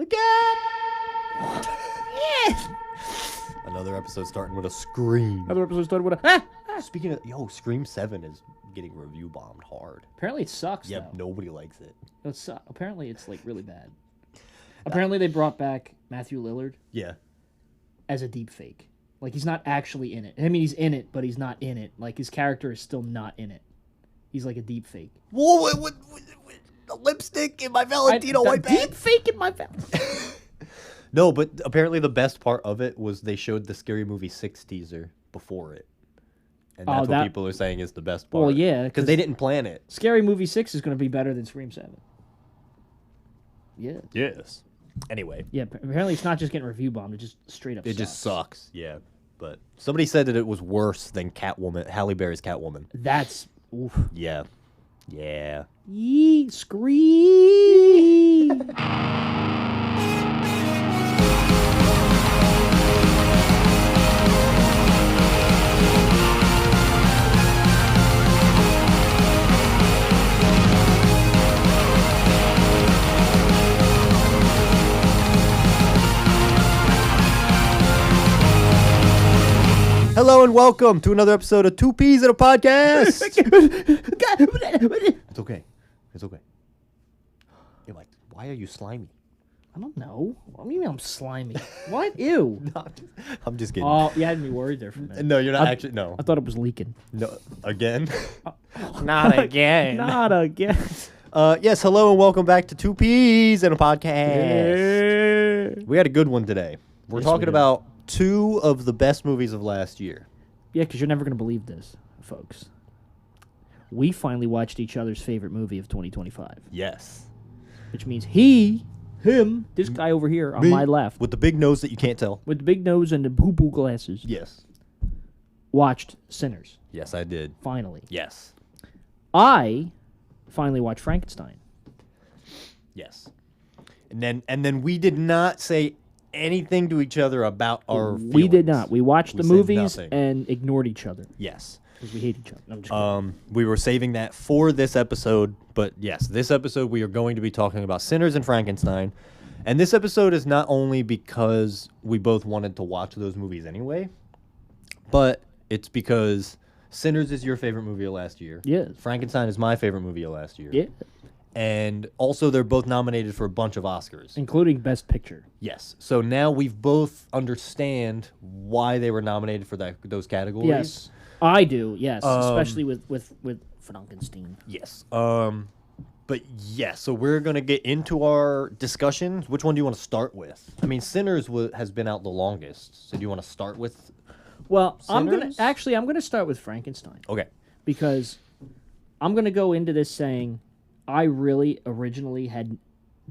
Again! Yes! Another episode starting with a scream. Speaking of, Scream 7 is getting review bombed hard. Apparently it sucks, Yep, though. nobody likes it. Apparently it's, like, really bad. Apparently they brought back Matthew Lillard Yeah. as a deep fake. Like, he's not actually in it. I mean, he's in it, but he's not in it. Like, his character is still not in it. He's like a deep fake. Whoa, what, the lipstick in my Valentino white pants? Deep fake in my Valentino. No, but apparently the best part of it was they showed the Scary Movie 6 teaser before it. And that's what people are saying is the best part. Well, yeah. Because they didn't plan it. Scary Movie 6 is going to be better than Scream 7. Yeah. Yes. Anyway. Yeah, apparently it's not just getting review bombed. It just straight up It sucks. just sucks, yeah. But somebody said that it was worse than Halle Berry's Catwoman. That's... Oof. Yeah. Yeah. Yee, scream! Hello and welcome to another episode of Two Peas in a Podcast. It's okay. It's okay. You're like, why are you slimy? I don't know. What do you mean I'm slimy? What? Ew. No, I'm just kidding. Oh, you had me worried there for a minute. No, you're not actually. No. I thought it was leaking. No. Again? Not again. Not again. Yes, hello and welcome back to Two Peas in a Podcast. We had a good one today. We're talking about two of the best movies of last year. Yeah, because you're never going to believe this, folks. We finally watched each other's favorite movie of 2025. Yes. Which means him, this guy over here on my left. With the big nose that you can't tell. With the big nose and the poo-poo glasses. Yes. Watched Sinners. Yes, I did. Finally. Yes. I finally watched Frankenstein. Yes. And then we did not say anything to each other about our feelings. We did not. We watched the said movies nothing. and ignored each other. Yes. Because we hate each other. No, I'm just kidding. We were saving that for this episode, but yes, this episode we are going to be talking about Sinners and Frankenstein. And this episode is not only because we both wanted to watch those movies anyway, but it's because Sinners is your favorite movie of last year. Yeah. Frankenstein is my favorite movie of last year. Yeah. And also they're both nominated for a bunch of Oscars. Including Best Picture. Yes. So now we've both understand why they were nominated for those categories. Yes. I do, yes. Especially with Frankenstein. Yes. But yes, so we're going to get into our discussions. Which one do you want to start with? I mean, Sinners has been out the longest. So do you want to start with Well, Sinners? I'm going to start with Frankenstein. Okay. Because I'm going to go into this saying I really originally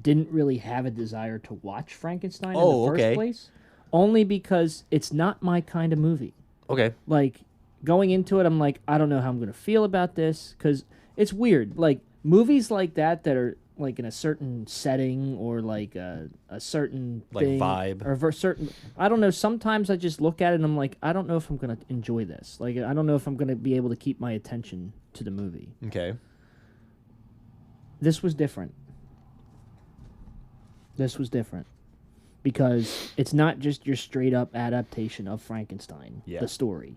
didn't really have a desire to watch Frankenstein in the first place. Only because it's not my kind of movie. Okay. Like, going into it, I'm like, I don't know how I'm going to feel about this. Because it's weird. Like, movies like that are, like, in a certain setting or, like, a certain Like thing. vibe. Or a certain... I don't know. Sometimes I just look at it and I'm like, I don't know if I'm going to enjoy this. Like, I don't know if I'm going to be able to keep my attention to the movie. Okay. This was different. Because it's not just your straight-up adaptation of Frankenstein, the story.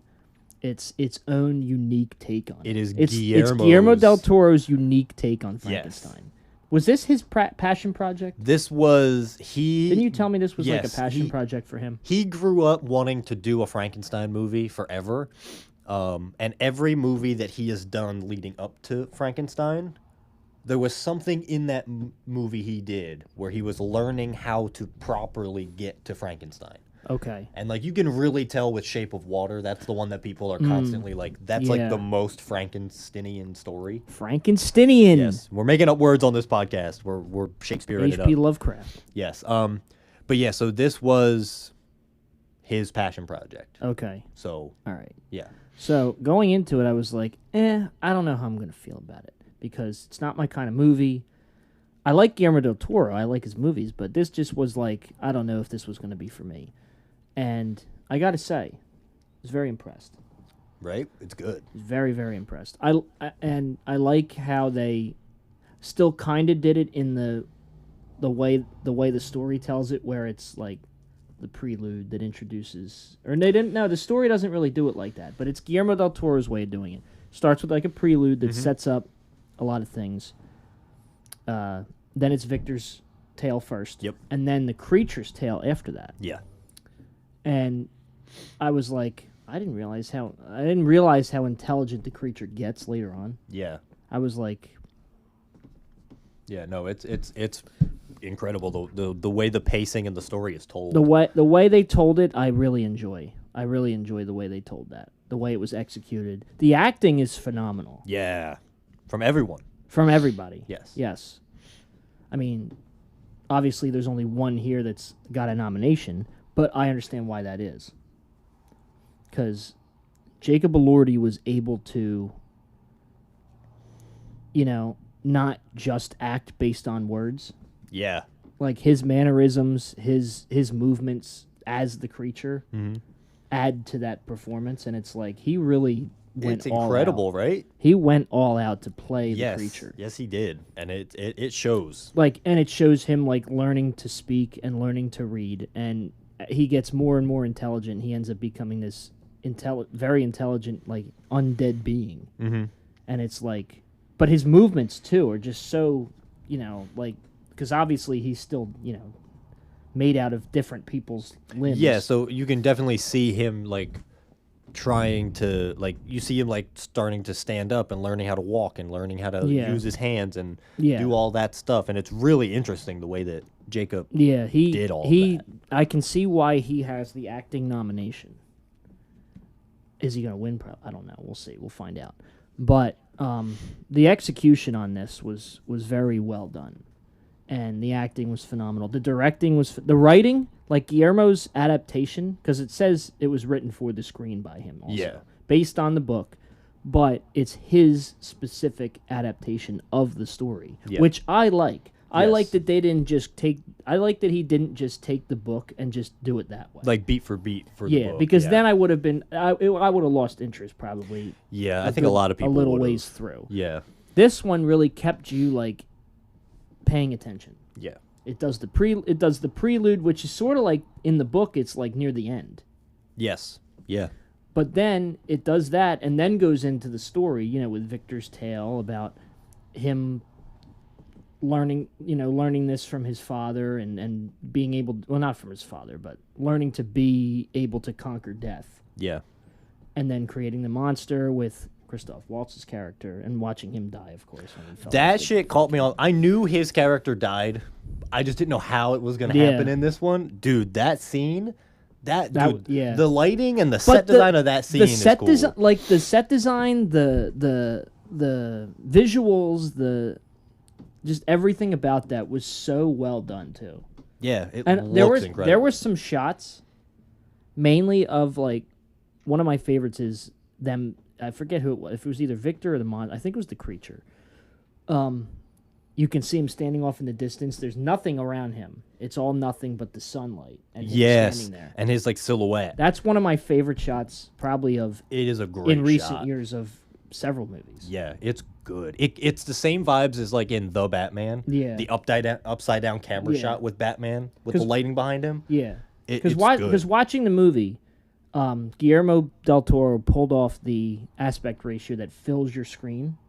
It's its own unique take on it. It's Guillermo del Toro's unique take on Frankenstein. Yes. Was this his passion project? This was... Didn't you tell me this was like a passion project for him? He grew up wanting to do a Frankenstein movie forever. And every movie that he has done leading up to Frankenstein... There was something in that movie he did where he was learning how to properly get to Frankenstein. Okay. And, like, you can really tell with Shape of Water, that's the one that people are constantly, like, that's, like, the most Frankensteinian story. Frankensteinian. Yes. We're making up words on this podcast. We're Shakespearean it up. H.P. Lovecraft. Yes. But, yeah, so this was his passion project. Okay. So. All right. Yeah. So, going into it, I was like, I don't know how I'm going to feel about it. Because it's not my kind of movie. I like Guillermo del Toro. I like his movies. But this just was like, I don't know if this was going to be for me. And I got to say, I was very impressed. Right? It's good. Very, very impressed. I like how they still kind of did it in the the way the story tells it, where it's like the prelude that introduces, or they didn't. No, the story doesn't really do it like that, but it's Guillermo del Toro's way of doing it. Starts with like a prelude that sets up a lot of things. Then it's Victor's tale first. Yep. And then the creature's tale after that. Yeah. And I was like, I didn't realize how intelligent the creature gets later on. Yeah. I was like, yeah, no, it's incredible the way the pacing and the story is told. the way they told it, I really enjoy. I really enjoy the way they told that. The way it was executed. The acting is phenomenal. Yeah. From everyone. From everybody. Yes. Yes. I mean, obviously there's only one here that's got a nomination, but I understand why that is. Because Jacob Elordi was able to, not just act based on words. Yeah. Like his mannerisms, his movements as the creature add to that performance, and it's like he really went all out. It's incredible, right? He went all out to play the creature. Yes, he did, and it shows. And it shows him like learning to speak and learning to read, and he gets more and more intelligent. He ends up becoming this very intelligent, like undead being, and it's like, but his movements too are just so, because obviously he's still, made out of different people's limbs. Yeah, so you can definitely see him like trying to you see him like starting to stand up and learning how to walk and learning how to use his hands and do all that stuff, and it's really interesting the way that Jacob did all that. I can see why he has the acting nomination. Is he going to win? I don't know. We'll see. We'll find out. But the execution on this was very well done. And the acting was phenomenal. The directing was... The writing, like Guillermo's adaptation, because it says it was written for the screen by him also. Yeah. Based on the book. But it's his specific adaptation of the story, which I like. I like that they didn't just take... I like that he didn't just take the book and just do it that way. Like beat for beat for the book. Because then I would have been... I would have lost interest probably. Yeah, I think a lot of people a little would've. ways through. Yeah. This one really kept you, like, paying attention. Yeah. It does the prelude, which is sort of like, in the book, it's like near the end. Yes. Yeah. But then it does that and then goes into the story, with Victor's tale about him learning this from his father and being able, well, not from his father, but learning to be able to conquer death. Yeah. And then creating the monster with Christoph Waltz's character and watching him die, of course. When he fell That off the- shit caught me on. I knew his character died. I just didn't know how it was going to happen in this one. Dude, that scene, the lighting and the set design of that scene is cool. The set design, the visuals, just everything about that was so well done too. Yeah, it and looks incredible. There were some shots, mainly of like, one of my favorites is them. I forget who it was. If it was either Victor or the I think it was the creature. You can see him standing off in the distance. There's nothing around him. It's all nothing but the sunlight and him standing there. And his like silhouette. That's one of my favorite shots, probably of. It is a great in recent shot. years of several movies. Yeah, it's good. It's the same vibes as like in The Batman. Yeah. The upside down camera shot with Batman with the lighting behind him. Yeah. Because watching the movie, Guillermo del Toro pulled off the aspect ratio that fills your screen,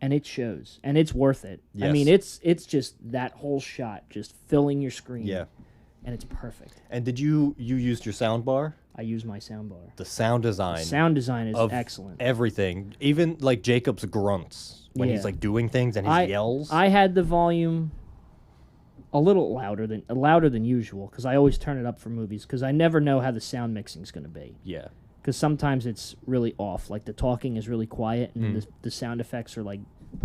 and it shows, and it's worth it. Yes. I mean, it's just that whole shot just filling your screen. Yeah. And it's perfect. And did you used your sound bar? I use my sound bar. The sound design. The sound design is excellent. Everything, even like Jacob's grunts when he's like doing things and his yells. I had the volume a little louder than usual, because I always turn it up for movies, because I never know how the sound mixing is going to be. Yeah. Because sometimes it's really off, like the talking is really quiet and the sound effects are like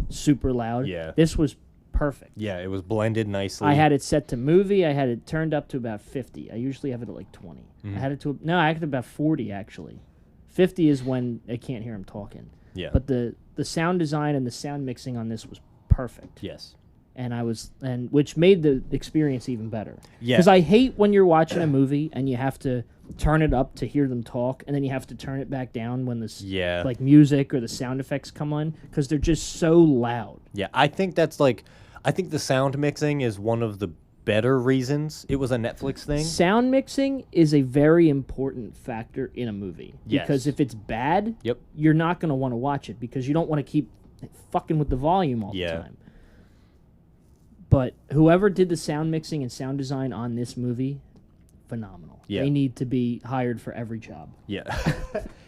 super loud. Yeah. This was perfect. Yeah, it was blended nicely. I had it set to movie. I had it turned up to about 50. I usually have it at like 20. I had it I had it about 40 actually. 50 is when I can't hear him talking. Yeah. But the sound design and the sound mixing on this was perfect. Yes. And which made the experience even better. Yeah. Because I hate when you're watching a movie and you have to turn it up to hear them talk, and then you have to turn it back down when like music or the sound effects come on, because they're just so loud. Yeah, I think that's like I think the sound mixing is one of the better reasons it was a Netflix thing. Sound mixing is a very important factor in a movie. Yes. Because if it's bad, Yep. you're not going to want to watch it because you don't want to keep fucking with the volume all the time. But whoever did the sound mixing and sound design on this movie, phenomenal. Yeah. They need to be hired for every job. Yeah.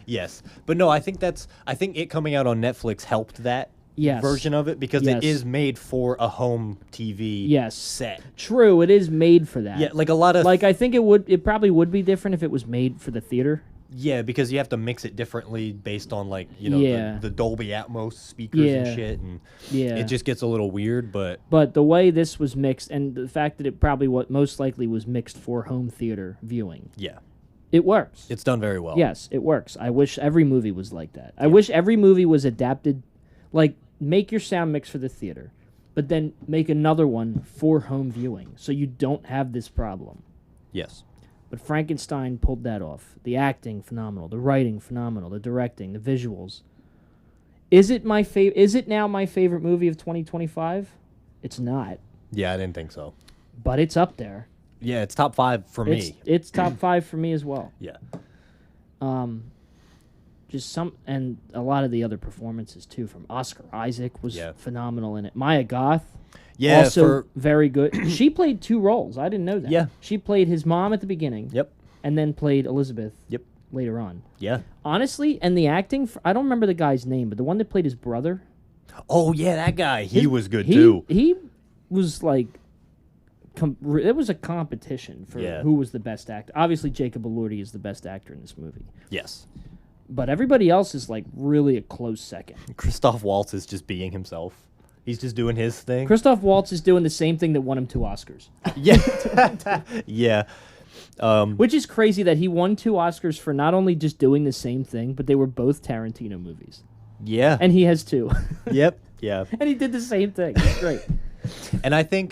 Yes. But no, I think it coming out on Netflix helped that Yes. version of it because Yes. it is made for a home TV Yes. set. True, it is made for that. Yeah, like a lot of Like I think it probably would be different if it was made for the theater. yeah, because you have to mix it differently based on like, Yeah. the Dolby Atmos speakers Yeah. and shit and Yeah. it just gets a little weird, but But the way this was mixed and the fact that it probably most likely was mixed for home theater viewing. yeah, It works. it's done very well. Yes, it works. I wish every movie was like that. I wish every movie was adapted. Like, make your sound mix for the theater, but then make another one for home viewing so you don't have this problem. Yes. But Frankenstein pulled that off. The acting, phenomenal. The writing, phenomenal. The directing, the visuals. Is it now my favorite movie of 2025? It's not, Yeah, I didn't think so. but it's up there. Yeah, it's top 5 for me. It's top 5 for me as well. Yeah. Just and a lot of the other performances too. From Oscar Isaac was Yeah. phenomenal in it. Maya Goth, Yeah, also very good. She played 2 roles. I didn't know that. Yeah. She played his mom at the beginning. Yep. And then played Elizabeth. Yep. Later on. Yeah. Honestly, and the acting, I don't remember the guy's name, but the one that played his brother. Oh, yeah, that guy. He was good too. He was like, it was a competition for Yeah. who was the best actor. Obviously, Jacob Elordi is the best actor in this movie. Yes. But everybody else is like really a close second. Christoph Waltz is just being himself. He's just doing his thing. Christoph Waltz is doing the same thing that won him 2 Oscars. Yeah. Yeah. Which is crazy that he won 2 Oscars for not only just doing the same thing, but they were both Tarantino movies. Yeah. And he has 2. Yep. Yeah. And he did the same thing. It's great. And I think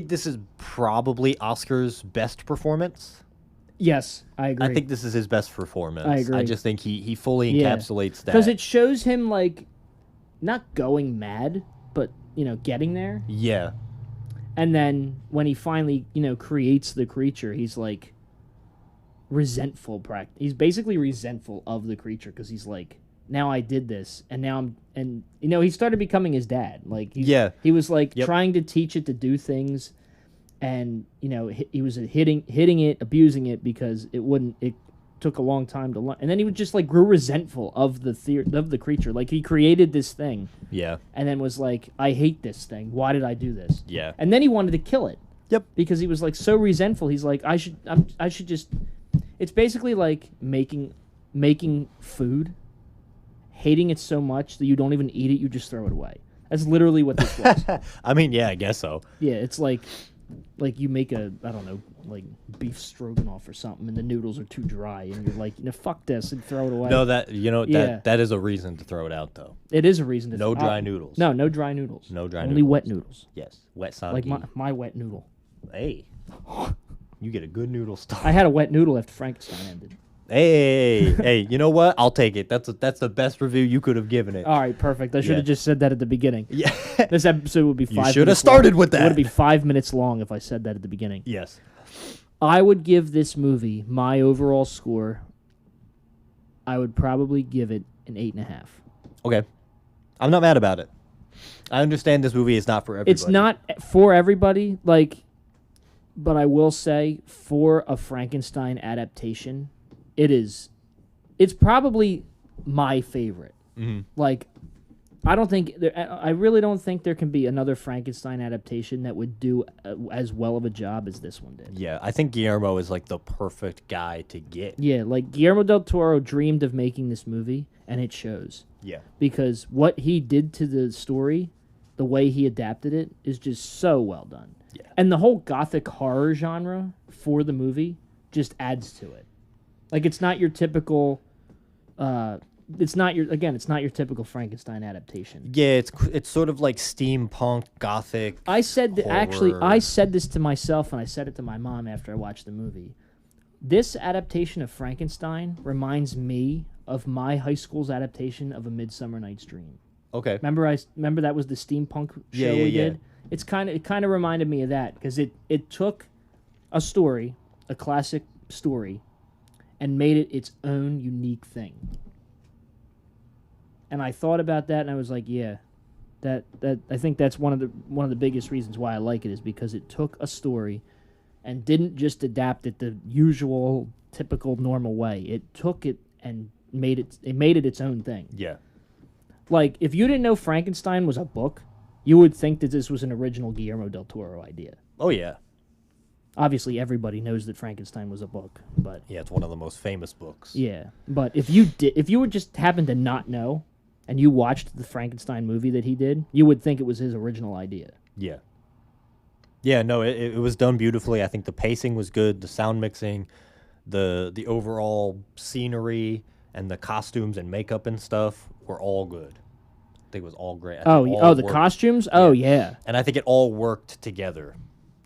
this is probably Oscar's best performance. Yes, I agree. I think this is his best performance. I agree. I just think he fully Yeah. encapsulates that. Because it shows him, like, not going mad, but, getting there. Yeah. And then when he finally, creates the creature, he's, like, resentful. He's basically resentful of the creature because he's like, now I did this, and now he started becoming his dad. Like, he was, like, trying to teach it to do things, and, he was hitting it, abusing it because it took a long time to learn. And then he would just, like, grew resentful of the creature. Like, he created this thing. Yeah. And then was like, I hate this thing. Why did I do this? Yeah. And then he wanted to kill it. Yep. Because he was, like, so resentful. He's like, I should just... It's basically like making food, hating it so much that you don't even eat it, you just throw it away. That's literally what this was. I mean, yeah, I guess so. Yeah, it's like you make like beef stroganoff or something, and the noodles are too dry, and you're like, fuck this, and throw it away. No, Yeah. that is a reason to throw it out, though. It is a reason to No dry noodles. No dry noodles. No dry Only noodles. wet noodles. Yes, wet soggy. Like my wet noodle. Hey, you get a good noodle stock. I had a wet noodle after Frankenstein ended. Hey, you know what? I'll take it. That's the best review you could have given it. All right, perfect. I should have Yeah. just said that at the beginning. Yeah. This episode would be 5 minutes should have started long. with that. It would be 5 minutes long if I said that at the beginning. Yes. I would give this movie my overall score. I would probably give it an 8.5. Okay. I'm not mad about it. I understand this movie is not for everybody. It's not for everybody, but I will say for a Frankenstein adaptation, it's probably my favorite. Mm-hmm. Like, I really don't think there can be another Frankenstein adaptation that would do as well of a job as this one did. Yeah, I think Guillermo is like the perfect guy to get. Yeah, like Guillermo del Toro dreamed of making this movie, and it shows. Yeah. Because what he did to the story, the way he adapted it, is just so well done. Yeah. And the whole gothic horror genre for the movie just adds to it. Like, it's not your typical... It's not your typical Frankenstein adaptation. Yeah, it's sort of like steampunk, gothic. I said horror. this to myself, and I said it to my mom after I watched the movie. This adaptation of Frankenstein reminds me of my high school's adaptation of A Midsummer Night's Dream. Okay. Remember that was the steampunk show Yeah, we yeah. did. It kind of reminded me of that because it took a story, a classic story, and made it its own unique thing. And I thought about that, and I was like, yeah, that I think that's one of the biggest reasons why I like it is because it took a story and didn't just adapt it the usual, typical, normal way. It took it and made it its own thing. Yeah. Like, if you didn't know Frankenstein was a book, you would think that this was an original Guillermo del Toro idea. Oh, yeah. Obviously, everybody knows that Frankenstein was a book, but Yeah, it's one of the most famous books. yeah. But if you would just happen to not know, and you watched the Frankenstein movie that he did, you would think it was his original idea. Yeah. Yeah, no, it was done beautifully. I think the pacing was good, the sound mixing, the overall scenery, and the costumes and makeup and stuff were all good. I think it was all great. I think all The worked. costumes? Oh, yeah. And I think it all worked together,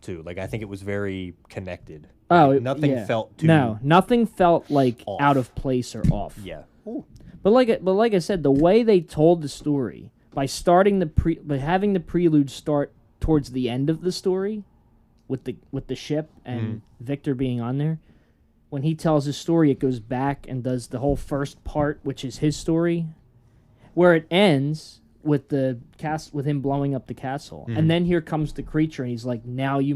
too. Like, I think it was very connected. Oh, Like, nothing yeah. felt too... No, nothing felt like off. out of place or off. Yeah. But like I said, the way they told the story by having the prelude start towards the end of the story, with the ship and Victor being on there, when he tells his story, it goes back and does the whole first part, which is his story, where it ends with with him blowing up the castle, and then here comes the creature, and he's like, now you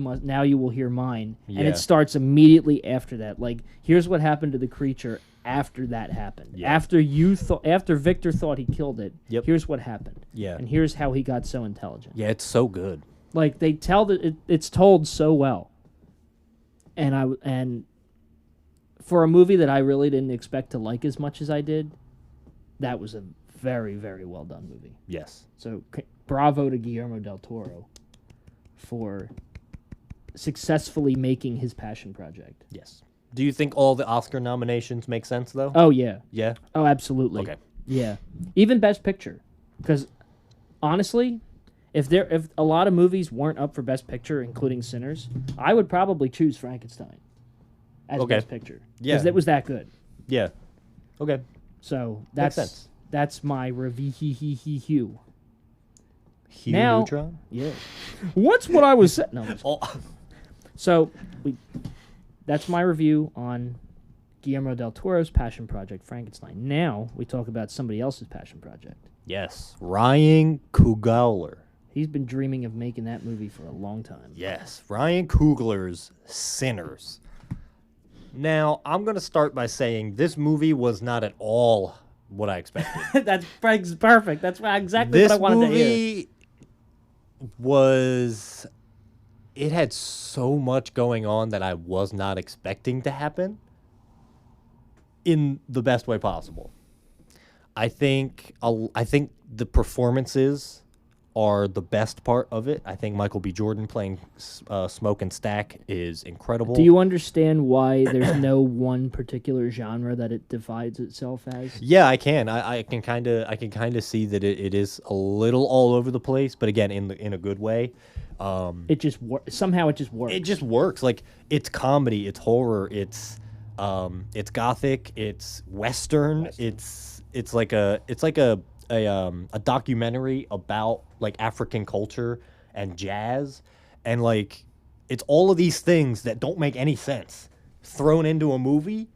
will hear mine, and Yeah. it starts immediately after that. Like, here's what happened to the creature after that happened. Yeah. After Victor thought he killed it, Yep. here's what happened. Yeah. And here's how he got so intelligent. Yeah, it's so good. Like, they tell it's told so well. And for a movie that I really didn't expect to like as much as I did, that was a very, very well done movie. Yes. So bravo to Guillermo del Toro for successfully making his passion project. Yes. Do you think all the Oscar nominations make sense, though? Oh, yeah. Yeah? Oh, absolutely. Okay. Yeah. Even Best Picture. Because, honestly, if a lot of movies weren't up for Best Picture, including Sinners, I would probably choose Frankenstein as Okay. Best Picture. Yeah. Because it was that good. Yeah. Okay. So Makes sense. that's my review. Hugh Now- Neutron? Yeah. What's what I was saying? No. Oh, So that's my review on Guillermo del Toro's passion project, Frankenstein. Now we talk about somebody else's passion project. yes. Ryan Coogler. He's been dreaming of making that movie for a long time. Yes. Ryan Coogler's Sinners. Now, I'm going to start by saying this movie was not at all what I expected. That's perfect. That's exactly This what I wanted to hear. movie was... It had so much going on that I was not expecting to happen in the best way possible. I think the performances are the best part of it. I think Michael B. Jordan playing Smoke and Stack is incredible. Do you understand why there's no one particular genre that it divides itself as? Yeah, I can. I can kind of see that it is a little all over the place, but again, in a good way. It just somehow it just works. It just works. Like, it's comedy, it's horror, it's gothic, it's western. It's like a documentary about like African culture and jazz, and like it's all of these things that don't make any sense thrown into a movie,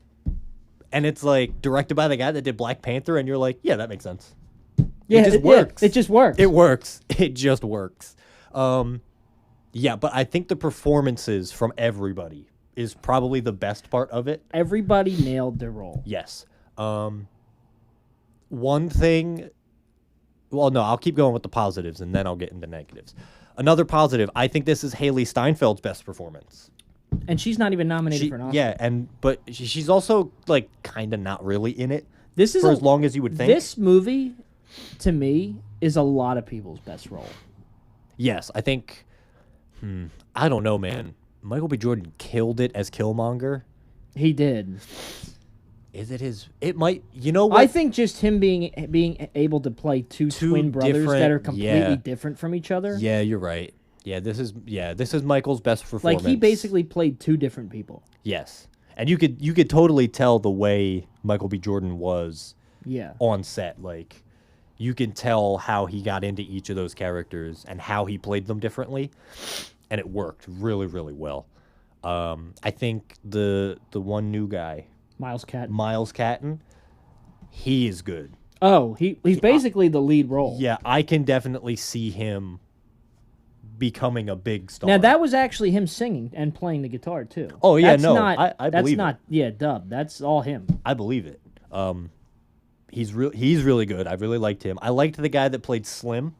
and it's like directed by the guy that did Black Panther, and you're like, yeah, that makes sense. yeah, it just works. It just works. It works. It just works. Yeah, but I think the performances from everybody is probably the best part of it. Everybody nailed their role. Yes. One thing... Well, no, I'll keep going with the positives, and then I'll get into negatives. Another positive, I think this is Haley Steinfeld's best performance. And she's not even nominated for an Oscar. Yeah, but she's also, like, kind of not really in it This is for as long as you would think. This movie, to me, is a lot of people's best role. Yes, I think... I don't know, man. Michael B. Jordan killed it as Killmonger. He did. Is it his... It might... You know what? I think just him being able to play two twin brothers that are completely different from each other. Yeah, you're right. Yeah, this is Michael's best performance. Like, he basically played two different people. Yes. And you could totally tell the way Michael B. Jordan was Yeah. on set. Like, you can tell how he got into each of those characters and how he played them differently, and it worked really, really well. I think the one new guy, Miles Cat. Miles Catton, he is good. Oh, he's basically the lead role. Yeah, I can definitely see him becoming a big star. Now that was actually him singing and playing the guitar too. Oh yeah, that's no, not, I that's believe not it. dub. That's all him. I believe it. He's really good. I really liked him. I liked the guy that played Slim.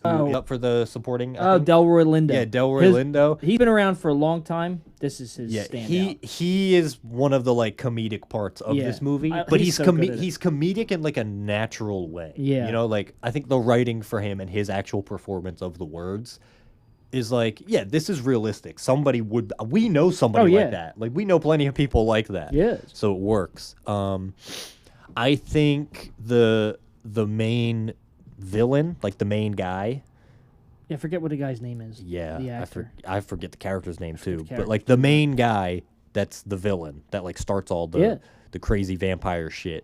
Oh. Up for the supporting. Oh, Delroy Lindo. Yeah, Delroy Lindo. He's been around for a long time. This is his Yeah, standout. he is one of the like comedic parts of this movie, but he's so good at it. he's comedic in like a natural way. Yeah. You know, like I think the writing for him and his actual performance of the words is like, yeah, this is realistic. Somebody would we know somebody like that. Like we know plenty of people like that. Yes. So it works. I think the main villain, like the main guy. Yeah, I forget what the guy's name is. Yeah, the actor. I forget the character's name too. But like the main guy, that's the villain that like starts all the crazy vampire shit.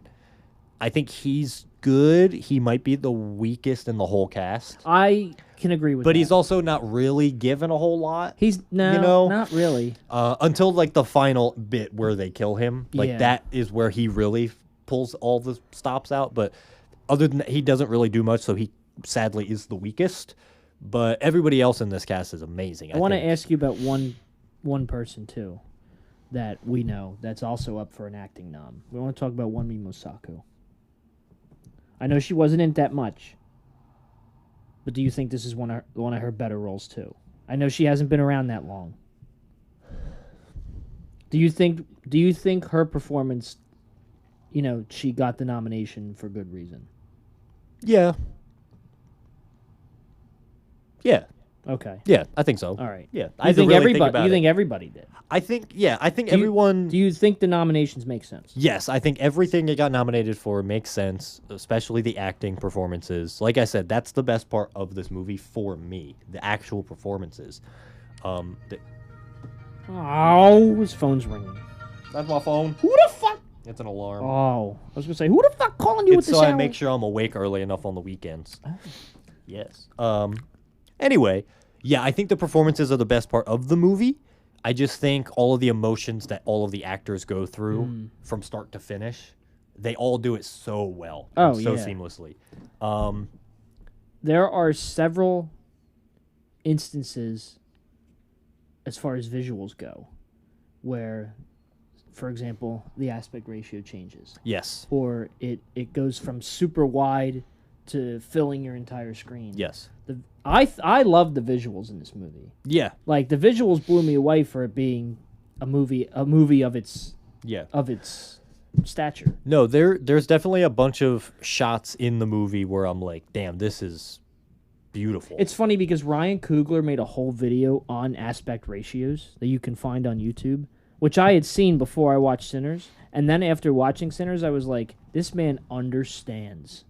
I think he's good. He might be the weakest in the whole cast. I can agree with that. But he's also not really given a whole lot. He's not really. Until like the final bit where they kill him. Like Yeah. that is where he really pulls all the stops out. But other than that, he doesn't really do much, so he sadly is the weakest. But everybody else in this cast is amazing. I want to ask you about one person too that we know that's also up for an acting nom. We want to talk about Wunmi Mosaku. I know she wasn't in that much, but do you think this is one of her better roles too? I know she hasn't been around that long. Do you think her performance, she got the nomination for good reason? Yeah. Yeah. Okay. Yeah, I think so. All right. Yeah. You think everybody did? I think everyone. Do you think the nominations make sense? Yes, I think everything it got nominated for makes sense, especially the acting performances. Like I said, that's the best part of this movie for me, the actual performances. Oh, his phone's ringing. That's my phone. Who the fuck? It's an alarm. Oh, I was gonna say, who the fuck calling you with It's this so hour? I make sure I'm awake early enough on the weekends. Yes. Anyway, yeah, I think the performances are the best part of the movie. I just think all of the emotions that all of the actors go through from start to finish, they all do it so well. Oh, so yeah. seamlessly. There are several instances, as far as visuals go, where, for example, the aspect ratio changes. Yes. Or it goes from super wide to filling your entire screen. Yes. I love the visuals in this movie. Yeah. Like the visuals blew me away for it being a movie of its stature. No, there's definitely a bunch of shots in the movie where I'm like, damn, this is beautiful. It's funny because Ryan Coogler made a whole video on aspect ratios that you can find on YouTube, which I had seen before I watched Sinners, and then after watching Sinners, I was like, this man understands.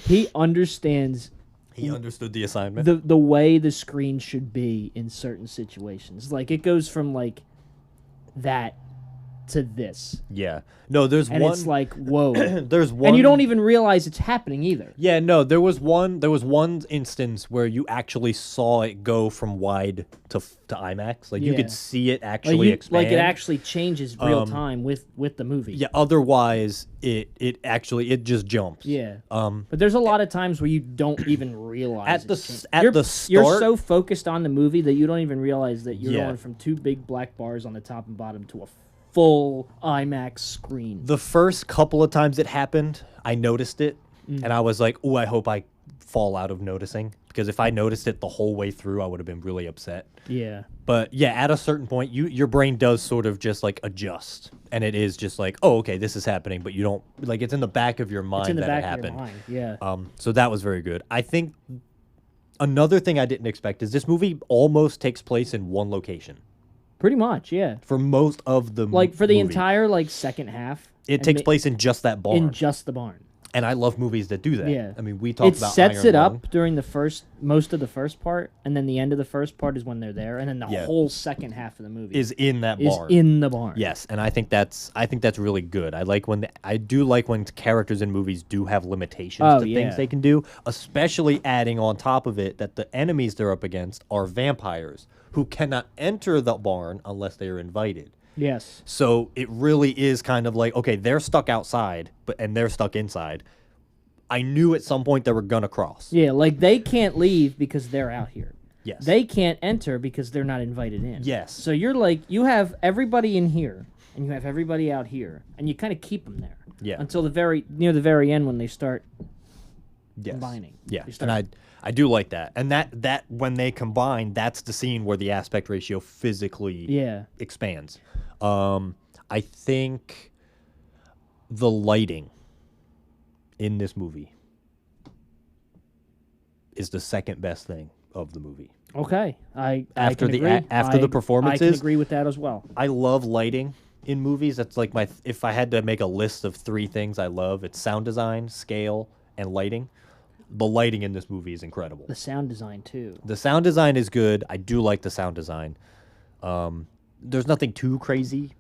He understands. He understood the assignment. The way the screen should be in certain situations. Like, it goes from, like, that to this. Yeah. No, there's and one. And it's like, whoa. There's one. And you don't even realize it's happening either. Yeah, no, there was one instance where you actually saw it go from wide to IMAX. Like, you could see it actually expand. Like, it actually changes real time with the movie. Yeah, otherwise, it just jumps. Yeah. But there's a lot of times where you don't even realize at the start. You're so focused on the movie that you don't even realize that you're going from two big black bars on the top and bottom to a full IMAX screen. The first couple of times it happened, I noticed it, and I was like, "Oh, I hope I fall out of noticing." Because if I noticed it the whole way through, I would have been really upset. Yeah. But yeah, at a certain point, your brain does sort of just like adjust, and it is just like, "Oh, okay, this is happening," but you don't like it's in the back of your mind that it happened. Yeah. So that was very good. I think another thing I didn't expect is this movie almost takes place in one location. Pretty much, yeah. For most of the like for the movie. entire like second half, It takes place in just that barn. In just the barn. And I love movies that do that. Yeah. I mean, we talked It about sets Iron it Lung. up during most of the first part, and then the end of the first part is when they're there, and then the Yeah. whole second half of the movie Is in that is barn. in the barn. Yes, and I think that's really good. I do like when characters in movies do have limitations to things they can do, especially adding on top of it that the enemies they're up against are vampires who cannot enter the barn unless they are invited. Yes. So it really is kind of like, okay, they're stuck outside, and they're stuck inside. I knew at some point they were gonna cross. Yeah, like they can't leave because they're out here. Yes. They can't enter because they're not invited in. Yes. So you're like, you have everybody in here, and you have everybody out here, and you kind of keep them there. Yeah. Until near the very end when they start Yes. combining. Yeah, They start- and I do like that. And that when they combine, that's the scene where the aspect ratio physically Yeah. expands. I think the lighting in this movie is the second best thing of the movie. Okay. I After can the agree. after the I performances, can agree with that as well. I love lighting in movies. That's like if I had to make a list of 3 things I love, it's sound design, scale, and lighting. The lighting in this movie is incredible. The sound design too. The sound design is good. I do like the sound design. There's nothing too crazy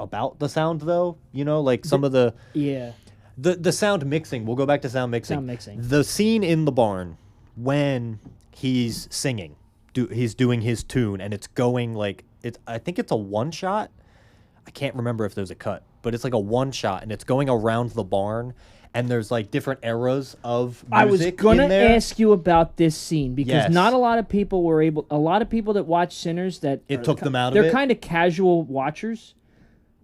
about the sound, though. You know, like some of the Yeah. the sound mixing. We'll go back to sound mixing. Sound mixing. The scene in the barn when he's singing, he's doing his tune, and it's going like I think it's a one shot. I can't remember if there's a cut, but it's like a one shot, and it's going around the barn. And there's like different eras of music I was gonna in there. ask you about this scene because Yes. not a lot of people were able. A lot of people that watch Sinners Took them out of they're it. kind of casual watchers.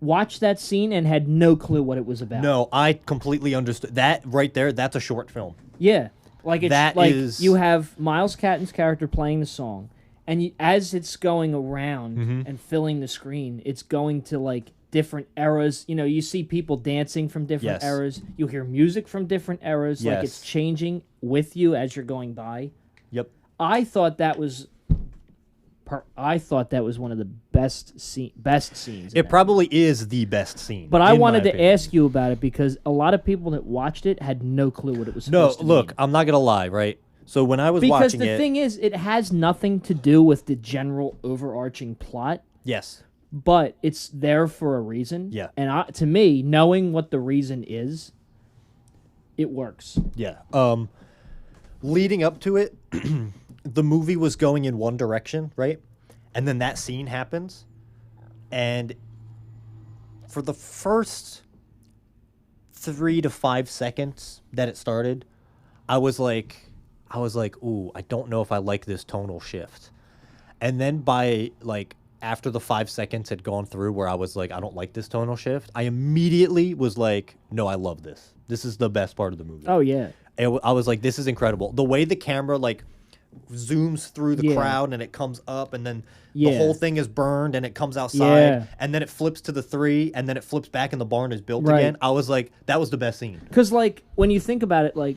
Watched that scene and had no clue what it was about. No, I completely understood that right there. That's a short film. Yeah, like it's That like is- you have Miles Catton's character playing the song, and as it's going around Mm-hmm. and filling the screen, it's going to like different eras. You know, you see people dancing from different Yes. eras. You hear music from different eras. Like it's Yes. changing with you as you're going by. Yep. I thought that was one of the best scenes. In It that. probably is the best scene. But I in my wanted to opinion. ask you about it because a lot of people that watched it had no clue what it was No, supposed to look, mean. I'm not gonna lie, right? So when I was Because watching the it, thing is, it has nothing to do with the general overarching plot, yes, but it's there for a reason. Yeah. And to me, knowing what the reason is, it works. yeah. Leading up to it, the movie was going in one direction, right? And then that scene happens, and for the first 3 to 5 seconds that it started, I was like, ooh, I don't know if I like this tonal shift. And then by like after the 5 seconds had gone through where I was like, I don't like this tonal shift, I immediately was like, no, I love this. This is the best part of the movie. Oh yeah. I was like, this is incredible. The way the camera like zooms through the Yeah. crowd and it comes up and then Yeah. the whole thing is burned and it comes outside Yeah. and then it flips to the 3 and then it flips back and the barn is built Right. again. I was like, that was the best scene. Because like when you think about it, like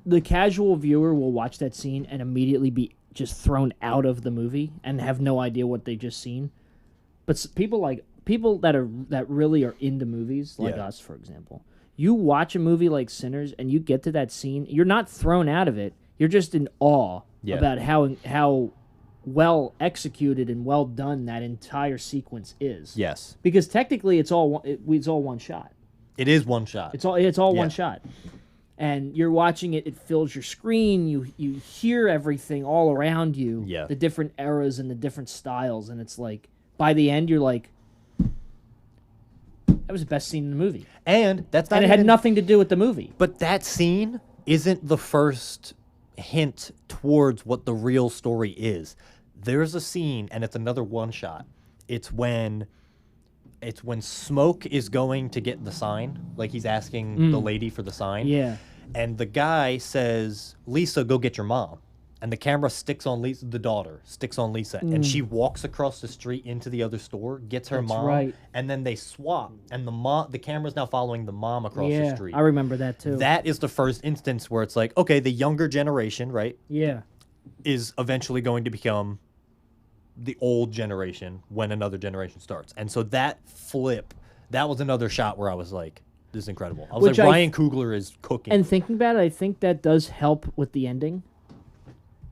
the casual viewer will watch that scene and immediately be just thrown out of the movie and have no idea what they just seen. But people that really are into movies, like Yeah. us, for example, you watch a movie like Sinners and you get to that scene, you're not thrown out of it. You're just in awe Yeah. about how well executed and well done that entire sequence is. Yes. Because technically, it's all one shot. It is one shot. It's all Yeah. one shot, and you're watching it. It fills your screen. You hear everything all around you. Yeah. The different eras and the different styles, and it's like by the end you're like, that was the best scene in the movie, and that's not and it had even- nothing to do with the movie. But that scene isn't the first hint towards what the real story is. There's a scene, and it's another one shot. It's when Smoke is going to get the sign, like he's asking the lady for the sign. Yeah. And the guy says, "Lisa, go get your mom." And the camera sticks on Lisa, the daughter sticks on Lisa, and she walks across the street into the other store, gets her That's mom, right. and then they swap, and the camera's now following the mom across the Yeah, street. I remember that too. That is the first instance where it's like, okay, the younger generation, right, yeah. is eventually going to become the old generation when another generation starts. And so that flip, that was another shot where I was like, is incredible. I was Which like, Ryan Coogler is cooking. And thinking about it, I think that does help with the ending,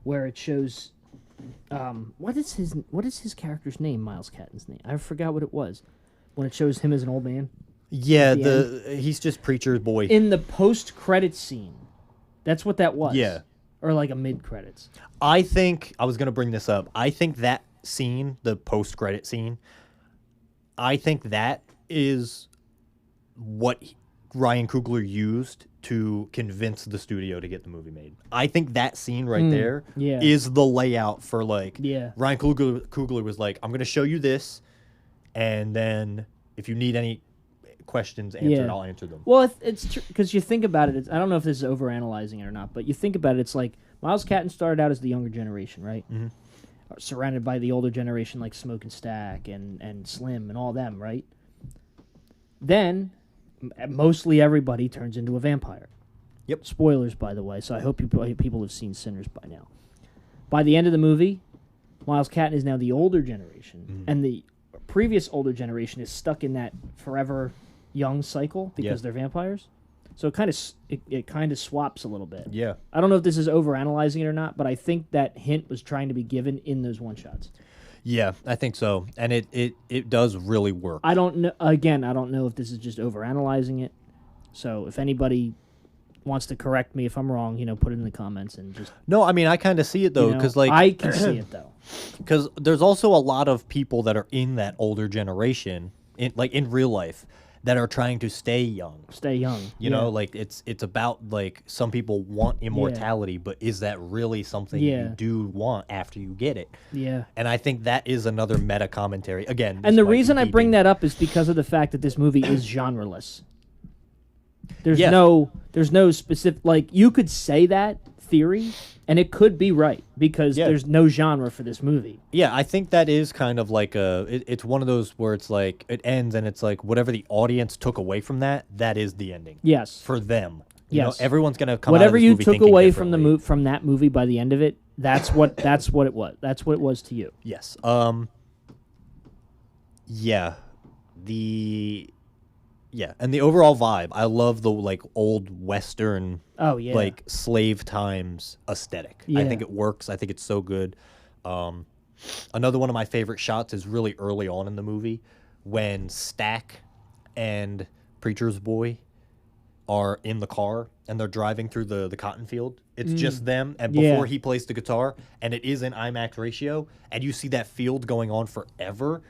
where it shows. What is his character's name? Miles Catton's name. I forgot what it was. When it shows him as an old man. Yeah, he's just preacher's boy. In the post-credits scene, that's what that was. Yeah. Or like a mid-credits. I think I was gonna bring this up. I think that scene, the post-credit scene, I think that is what Ryan Coogler used to convince the studio to get the movie made. I think that scene right there is the layout for like Ryan Coogler was like, I'm gonna show you this, and then if you need any questions answered, I'll answer them. Well, it's true because you think about it. I don't know if this is overanalyzing it or not, but you think about it. It's like Miles Catton started out as the younger generation, right? Mm-hmm. Surrounded by the older generation like Smoke and Stack and Slim and all them, right? Then mostly everybody turns into a vampire. Yep. Spoilers, by the way. So I hope people have seen Sinners by now. By the end of the movie, Miles Catton is now the older generation, and the previous older generation is stuck in that forever young cycle because they're vampires. So it kind of swaps a little bit. Yeah. I don't know if this is overanalyzing it or not, but I think that hint was trying to be given in those one shots. Yeah, I think so, and it does really work. I don't know. Again, I don't know if this is just overanalyzing it. So if anybody wants to correct me if I'm wrong, put it in the comments and just. No, I mean I kind of see it though, because I can see it though. Because there's also a lot of people that are in that older generation, in real life, that are trying to stay young. You know, like it's about like some people want immortality, but is that really something you do want after you get it? Yeah. And I think that is another meta commentary. Again, and the reason I bring that up is because of the fact that this movie is genreless. There's no specific, like, you could say that theory and it could be right because there's no genre for this movie. Yeah, I think that is kind of like it's one of those where it's like it ends and it's like whatever the audience took away from that is the ending. Yes. For them. You know, everyone's going to come whatever out of this you movie took away from from that movie by the end of it, that's what it was. That's what it was to you. Yes. Yeah, and the overall vibe, I love the like old Western, like slave times aesthetic. Yeah. I think it works. I think it's so good. Another one of my favorite shots is really early on in the movie when Stack and Preacher's Boy are in the car and they're driving through the cotton field. It's just them, and before he plays the guitar, and it is in IMAX ratio, and you see that field going on forever.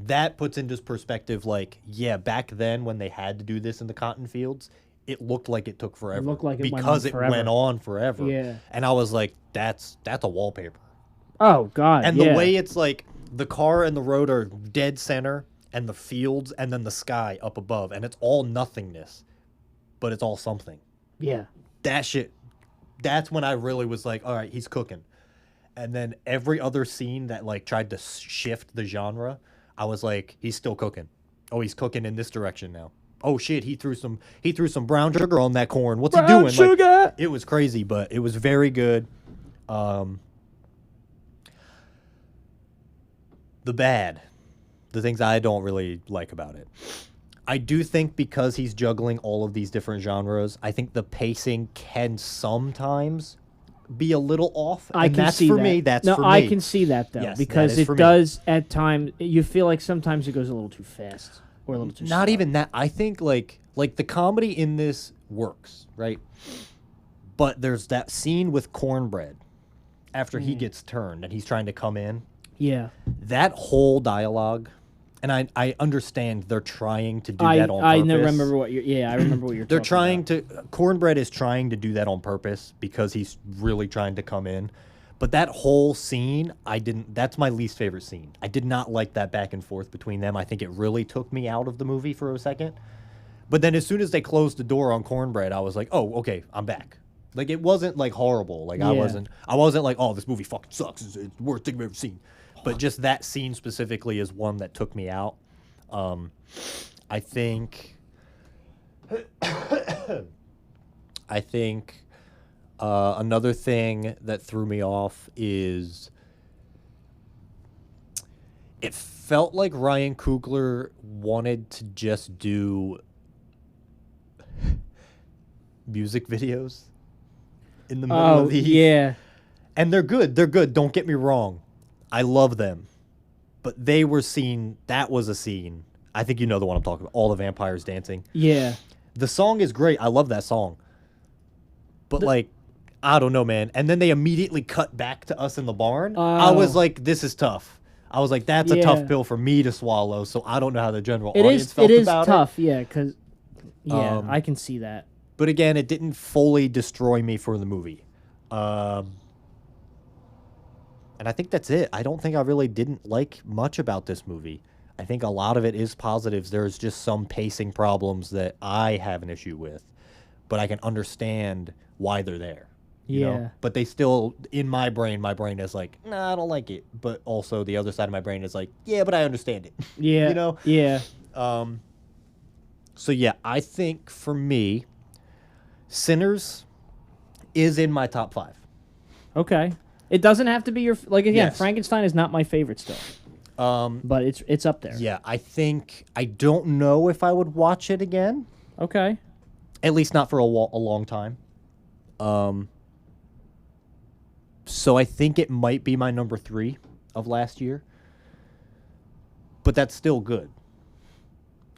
That puts into perspective, like, back then when they had to do this in the cotton fields, it looked like it took forever. It looked like it went on forever. Yeah. And I was like, that's a wallpaper. Oh, God, And the way it's like the car and the road are dead center, and the fields, and then the sky up above, and it's all nothingness, but it's all something. Yeah. That shit, that's when I really was like, all right, he's cooking. And then every other scene that like tried to shift the genre, I was like, he's still cooking. Oh, he's cooking in this direction now. Oh shit, he threw some brown sugar on that corn. What's he doing? Brown sugar. Like, it was crazy, but it was very good. The things I don't really like about it. I do think because he's juggling all of these different genres, I think the pacing can sometimes be a little off. I and can that's see for that. me. That's no, for me. I can see that though, Yes, because that is it for me. does at times. You feel like sometimes it goes a little too fast or a little too. Not slow. even that. I think like the comedy in this works, right? But there's that scene with Cornbread after he gets turned and he's trying to come in. Yeah. That whole dialogue, and I understand they're trying to do that on purpose. I remember what you're. Yeah, I remember what you're. They're talking trying about. to. Cornbread is trying to do that on purpose because he's really trying to come in. But that whole scene, that's my least favorite scene. I did not like that back and forth between them. I think it really took me out of the movie for a second. But then as soon as they closed the door on Cornbread, I was like, oh, okay, I'm back. Like, it wasn't, like, horrible. Like, I wasn't like, oh, this movie fucking sucks. It's the worst thing I've ever seen. But just that scene specifically is one that took me out. I think another thing that threw me off is it felt like Ryan Coogler wanted to just do music videos in the middle of these. Yeah. And they're good. They're good. Don't get me wrong. I love them. But they were seen. That was a scene. I think you know the one I'm talking about. All the vampires dancing. Yeah. The song is great. I love that song. But, I don't know, man. And then they immediately cut back to us in the barn. I was like, this is tough. I was like, that's a tough pill for me to swallow. So I don't know how the general audience felt about it. It is tough, yeah, because, I can see that. But again, it didn't fully destroy me for the movie. And I think that's it. I don't think I really didn't like much about this movie. I think a lot of it is positives. There's just some pacing problems that I have an issue with. But I can understand why they're there. You know? But they still, in my brain is like, nah, I don't like it. But also the other side of my brain is like, yeah, but I understand it. Yeah. You know? Yeah. So, yeah, I think for me, Sinners is in my top 5. Okay. It doesn't have to be your... Like, again, Yes. Frankenstein is not my favorite still. But it's up there. Yeah, I don't know if I would watch it again. Okay. At least not for a long time. So I think it might be my number 3 of last year. But that's still good.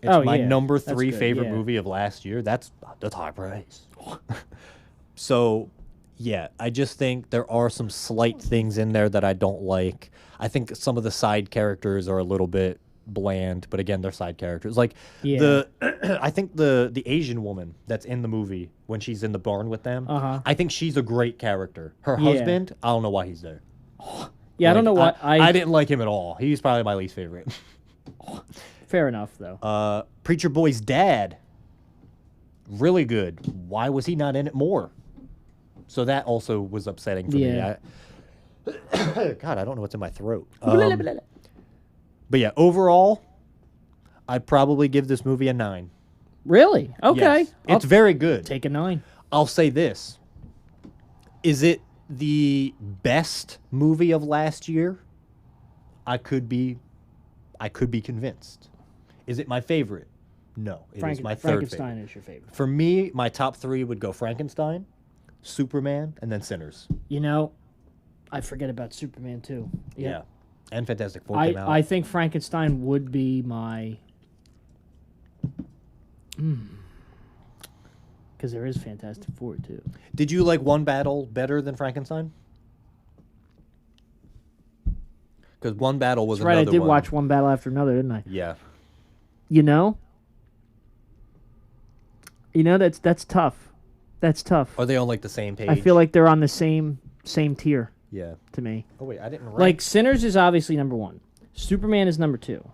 It's my number 3 favorite movie of last year. That's high praise. So, yeah, I just think there are some slight things in there that I don't like. I think some of the side characters are a little bit bland, but again, they're side characters. Like I think the Asian woman that's in the movie when she's in the barn with them, I think she's a great character. Her husband, I don't know why he's there. Yeah, I don't know why. I didn't like him at all. He's probably my least favorite. Fair enough, though. Preacher Boy's dad, really good. Why was he not in it more? So that also was upsetting for me. God, I don't know what's in my throat. But yeah, overall, I'd probably give this movie a 9. Really? Okay. Yes. It's very good. Take a 9. I'll say this. Is it the best movie of last year? I could be convinced. Is it my favorite? No. It is my third Frankenstein favorite. is your favorite. For me, my top 3 would go Frankenstein, Superman, and then Sinners. You know, I forget about Superman, too. Yeah. And Fantastic Four came out. I think Frankenstein would be my... Because there is Fantastic Four, too. Did you like One Battle better than Frankenstein? Because One Battle was another one. Right, I did watch One Battle After Another, didn't I? Yeah. You know, that's tough. That's tough. Are they on, like, the same page? I feel like they're on the same tier. Yeah. To me. Oh, wait, I didn't write. Like, Sinners is obviously number 1. Superman is number 2.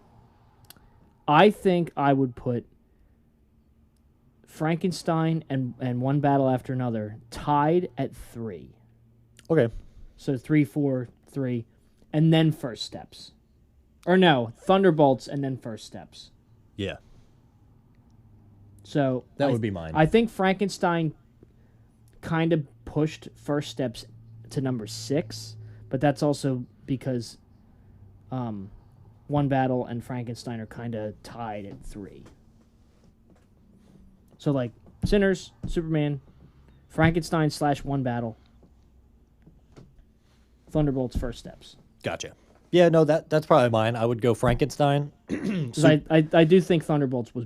I think I would put Frankenstein and One Battle After Another tied at 3. Okay. So 3, 4, 3, and then First Steps. Or no, Thunderbolts and then First Steps. Yeah. So that would be mine. I think Frankenstein kind of pushed First Steps to number 6, but that's also because One Battle and Frankenstein are kind of tied at 3. So like Sinners, Superman, Frankenstein / One Battle, Thunderbolts, First Steps. Gotcha. Yeah, no, that's probably mine. I would go Frankenstein. I do think Thunderbolts was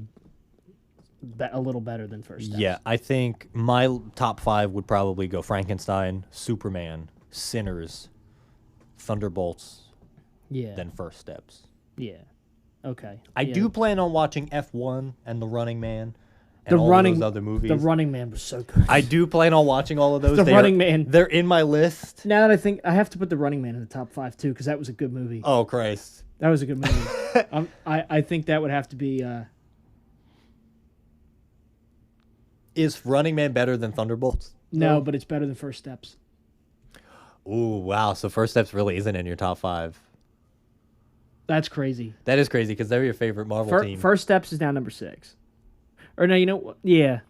a little better than First Steps. Yeah, I think my top 5 would probably go Frankenstein, Superman, Sinners, Thunderbolts, then First Steps. Yeah. Okay. I do plan on watching F1 and The Running Man and all those other movies. The Running Man was so good. I do plan on watching all of those. Running Man. They're in my list. Now that I think, I have to put The Running Man in the top 5 too, because that was a good movie. Oh, Christ. That was a good movie. I think that would have to be... Is Running Man better than Thunderbolts? No, but it's better than First Steps. Ooh, wow. So First Steps really isn't in your top 5. That's crazy. That is crazy because they're your favorite Marvel team. First Steps is now number 6. Or no, you know what? Yeah.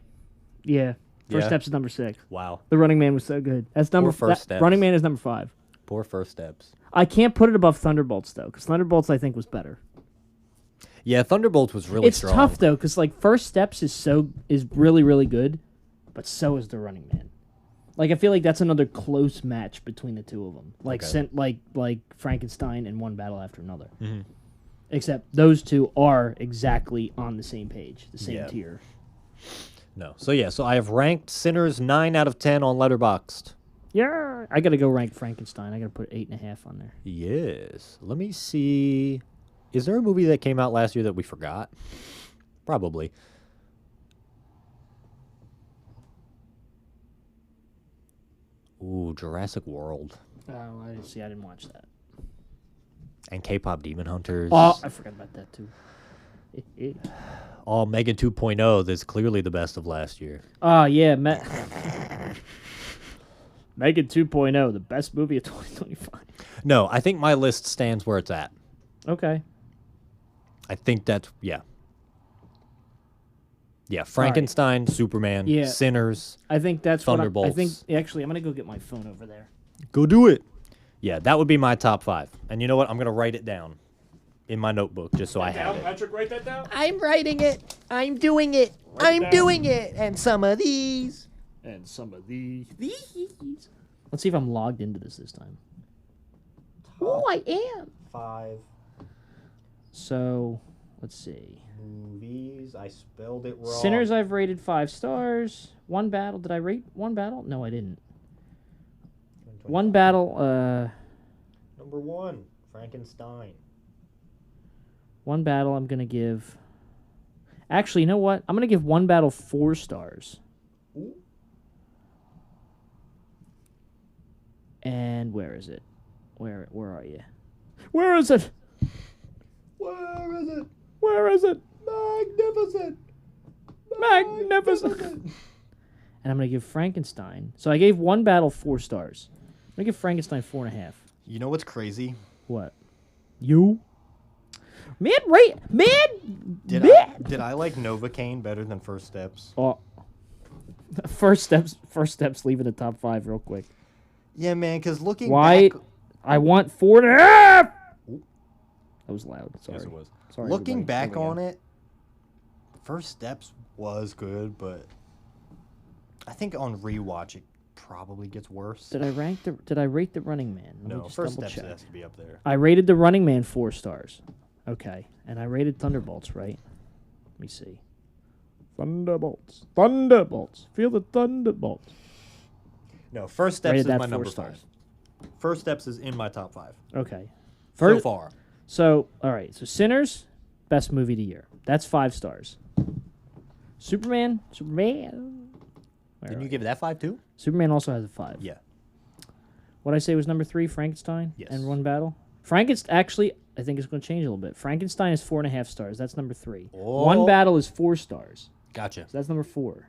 First Steps is number 6. Wow. The Running Man was so good. That's number First Steps. Running Man is number 5. Poor First Steps. I can't put it above Thunderbolts though, because Thunderbolts I think was better. Yeah, Thunderbolts was really strong. It's tough though, because like First Steps is really really good, but so is The Running Man. Like, I feel like that's another close match between the two of them. Like, Okay. like Frankenstein and One Battle After Another. Mm-hmm. Except those two are exactly on the same page, the same Yeah. tier. No. So yeah. So I have ranked Sinners 9 out of 10 on Letterboxd. Yeah, I gotta go rank Frankenstein. I gotta put 8.5 on there. Yes. Let me see. Is there a movie that came out last year that we forgot? Probably. Ooh, Jurassic World Oh, I didn't watch that. and K-pop Demon Hunters. Oh, I forgot about that too. Oh, Megan 2.0. That's clearly the best of last year. Oh, yeah. Megan 2.0, the best movie of 2025. No, I think my list stands where it's at. Okay. I think that's yeah. Yeah, Frankenstein, Superman, Yeah. Sinners. I think that's what I Thunderbolts. think. Actually, I'm going to go get my phone over there. Go do it. Yeah, that would be my top 5. And you know what? I'm going to write it down in my notebook just so I have it. Patrick, write that down. I'm writing it. I'm doing it. I'm doing it. And some of these. And some of these. Let's see if I'm logged into this time. Oh, I am. 5 So, let's see. movies. I spelled it wrong. Sinners, I've rated 5 stars. One Battle. Did I rate One Battle? No, I didn't. One Battle. Number 1, Frankenstein. One Battle. I'm gonna give. Actually, you know what? I'm gonna give One Battle 4 stars. Ooh. And where is it? Where are you? Where is it? Where is it? Where is it? Magnificent. Magnificent. And I'm gonna give Frankenstein. So I gave One Battle 4 stars. I'm gonna give Frankenstein 4.5. You know what's crazy? What? You? Man, right? Man. Did I like Novocaine better than First Steps? Oh. First steps. Leave in the top 5 real quick. Yeah, man. Because looking Why? back, I want 4.5. Ooh. That was loud. Sorry. yes, it was. Sorry. Looking everybody. back Here we on go. it, First Steps was good, but I think on rewatch it probably gets worse. Did I rate the Running Man? Let me No, just First double Steps check. has to be up there. I rated the Running Man 4 stars. Okay. And I rated Thunderbolts, right? Let me see. Thunderbolts. Feel the Thunderbolts. No, First Steps Rated is that my 4 number stars. 5. First Steps is in my top 5 Okay. so far. So, all right. So, Sinners, best movie of the year. That's 5 stars. Superman. Where Didn't are you give that 5 too? Superman also has a 5. Yeah. What I say was number 3, Frankenstein? Yes. And One Battle? Frankenstein, actually, I think it's going to change a little bit. Frankenstein is 4.5 stars. That's number 3. Oh. One Battle is 4 stars. Gotcha. So that's number 4.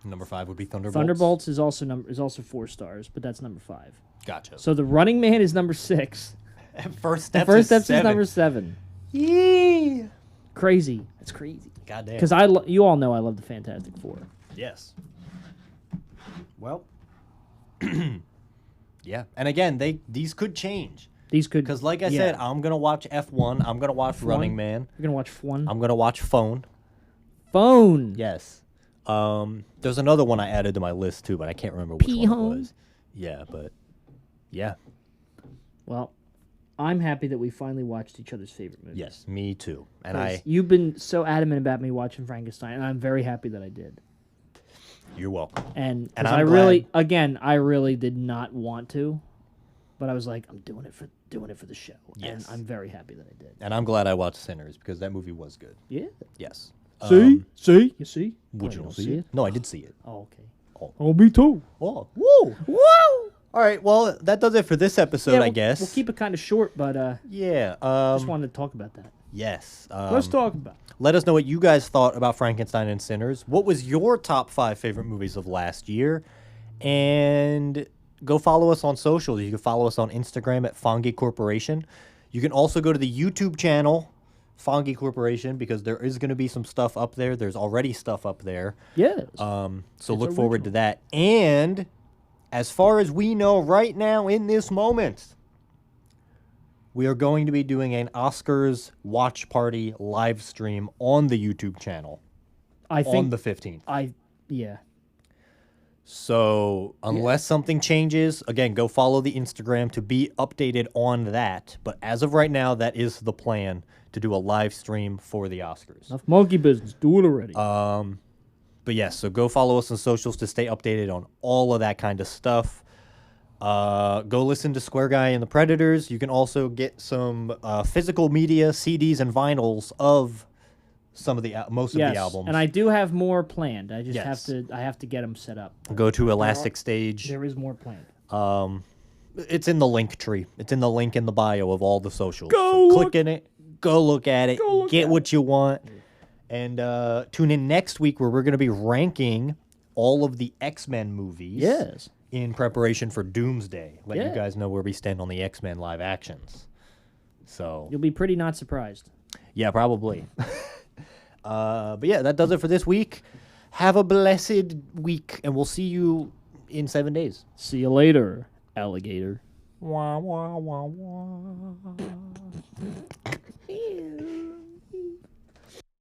Number 5 would be Thunderbolts. Thunderbolts is also 4 stars, but that's number 5. Gotcha. So The Running Man is number 6. First The Steps First is Steps 7. is number 7. Yee. Crazy. That's crazy. Goddamn. Because you all know I love the Fantastic Four. Yes. Well. Yeah. And again, these could change. These could. Because like I yeah. said, I'm going to watch F1. I'm going to watch F1? Running Man. You're gonna watch F1. I'm going to watch Phone. Phone. Yes. There's another one I added to my list too, but I can't remember which one P-home. it was. Yeah, but yeah. Well, I'm happy that we finally watched each other's favorite movies. Yes, me too. And 'Cause you've been so adamant about me watching Frankenstein, and I'm very happy that I did. you're welcome. And And 'cause I'm I really did not want to, but I was like, I'm doing it for the show, Yes. and I'm very happy that I did. And I'm glad I watched Sinners because that movie was good. Yeah. Yes. See, you see. Would Oh, you don't see it? No, I did see it. Oh, okay. Oh. me too. Oh, whoa. Whoa. All right, well, that does it for this episode, I guess. We'll keep it kind of short, but Yeah. just wanted to talk about that. Yes. Let's talk about it. Let us know what you guys thought about Frankenstein and Sinners. What was your top 5 favorite movies of last year? And go follow us on socials. You can follow us on Instagram at Fongie Corporation. You can also go to the YouTube channel, Fongie Corporation, because there is going to be some stuff up there. There's already stuff up there. Yes. So It's look forward to original. that. And as far as we know right now in this moment, we are going to be doing an Oscars watch party live stream on the YouTube channel I on think the 15th. yeah. So unless something changes, again, go follow the Instagram to be updated on that. But as of right now, that is the plan, to do a live stream for the Oscars. Enough monkey business. Do it already. But yes, so go follow us on socials to stay updated on all of that kind of stuff. Go listen to Square Guy and the Predators. You can also get some physical media, CDs, and vinyls of some of the most of the albums. And I do have more planned. I just Yes. have to get them set up. Go to Elastic Stage. There is more planned. It's in the link tree. It's in the link in the bio of all the socials. Go so look. click in it. Go look at it. Go look Get at what you want. And tune in next week where we're going to be ranking all of the X-Men movies. Yes. In preparation for Doomsday. Let you Yeah. guys know where we stand on the X-Men live actions. So You'll be pretty not surprised. yeah, probably. But yeah, that does it for this week. Have a blessed week, and we'll see you in 7 days. See you later, alligator. Wah, wah, wah, wah.